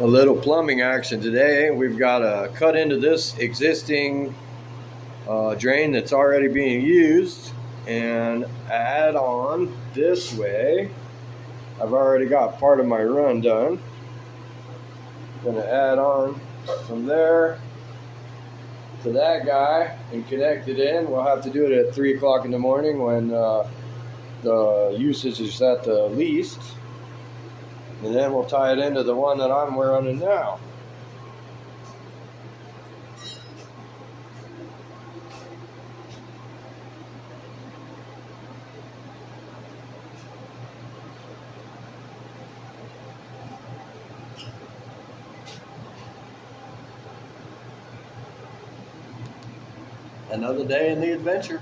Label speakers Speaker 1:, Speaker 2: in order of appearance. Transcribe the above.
Speaker 1: A little plumbing action today. We've got to cut into this existing drain that's already being used and add on this way. I've already got part of my run done. Going to add on from there to that guy and connect it in. We'll have to do it at 3 o'clock in the morning when the usage is at the least. And then we'll tie it into the one that I'm running now. Another day in the adventure.